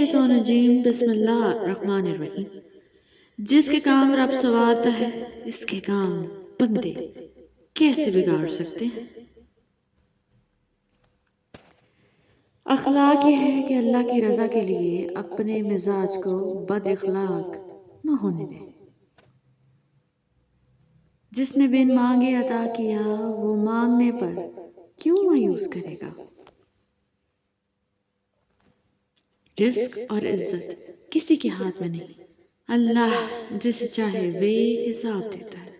الشیطان الرجیم بسم اللہ الرحمن الرحیم۔ جس کے کام رب سوارتا ہے اس کے کام بندے کیسے بگاڑ سکتے ہیں؟ اخلاق یہ ہے کہ اللہ کی رضا کے لیے اپنے مزاج کو بد اخلاق نہ ہونے دیں۔ جس نے بن مانگے عطا کیا وہ مانگنے پر کیوں مایوس کرے گا؟ رزق اور عزت کسی کے ہاتھ میں نہیں، اللہ جسے چاہے بے حساب دیتا ہے۔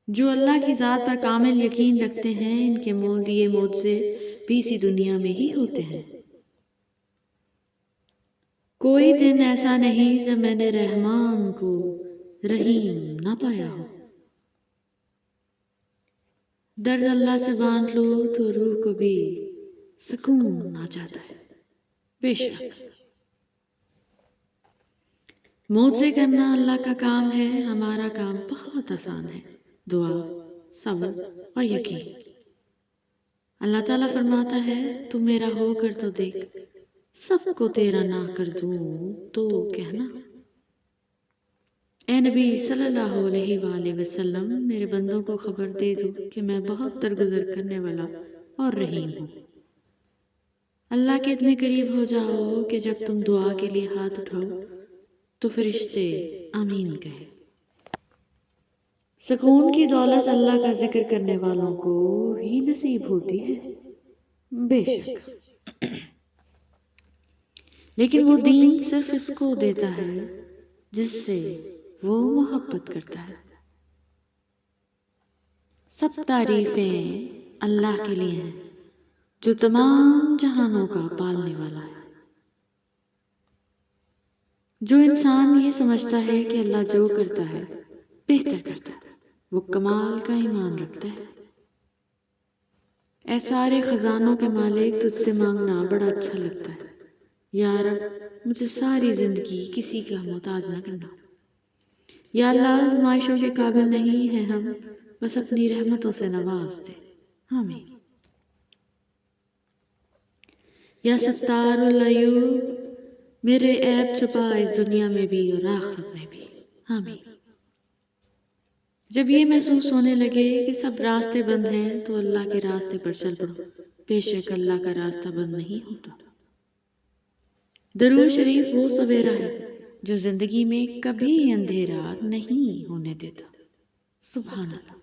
جو اللہ کی ذات پر کامل یقین رکھتے ہیں ان کے مول دیے معجزے بھی اسی دنیا میں ہی ہوتے ہیں۔ کوئی دن ایسا نہیں جب میں نے رحمان کو رحیم نہ پایا ہو۔ درد اللہ سے بانٹ لو تو روح کو بھی سکون آ جاتا ہے۔ بے شک معجزے کرنا اللہ کا کام ہے، ہمارا کام بہت آسان ہے، دعا، صبر اور یقین۔ اللہ تعالیٰ فرماتا ہے تو میرا ہو کر تو دیکھ، سب کو تیرا نہ کر دوں تو کہنا۔ اے نبی صلی اللہ علیہ وآلہ وسلم، میرے بندوں کو خبر دے دو کہ میں بہت درگزر کرنے والا اور رحیم ہوں۔ اللہ کے اتنے قریب ہو جاؤ کہ جب تم دعا کے لیے ہاتھ اٹھاؤ تو فرشتے آمین کہیں۔ سکون کی دولت اللہ کا ذکر کرنے والوں کو ہی نصیب ہوتی ہے، بے شک۔ لیکن وہ دین صرف اس کو دیتا ہے جس سے وہ محبت کرتا ہے۔ سب تعریفیں اللہ کے لیے ہیں جو تمام جہانوں کا پالنے والا ہے۔ جو انسان یہ سمجھتا ہے کہ اللہ جو کرتا ہے بہتر کرتا ہے، وہ کمال کا ایمان رکھتا ہے۔ اے سارے خزانوں کے مالک، تجھ سے مانگنا بڑا اچھا لگتا ہے۔ یا رب مجھے ساری زندگی کسی کا محتاج نہ کرنا۔ یا اللہ آزمائشوں کے قابل نہیں ہیں ہم، بس اپنی رحمتوں سے نواز دے، آمین۔ یا ستار العیوب، میرے عیب چھپا اس دنیا میں بھی اور آخرت میں بھی، آمین۔ جب یہ محسوس ہونے لگے کہ سب راستے بند ہیں تو اللہ کے راستے پر چل پڑو، بے شک اللہ کا راستہ بند نہیں ہوتا۔ درود شریف وہ سویرا ہے جو زندگی میں کبھی اندھیرا نہیں ہونے دیتا، سبحان اللہ۔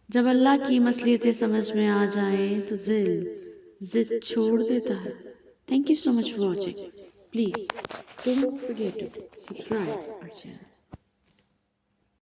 جب اللہ کی مصلحتیں سمجھ میں آ جائیں تو دل ضد چھوڑ دیتا ہے۔ Thank you so much for watching. Please don't forget to subscribe our channel.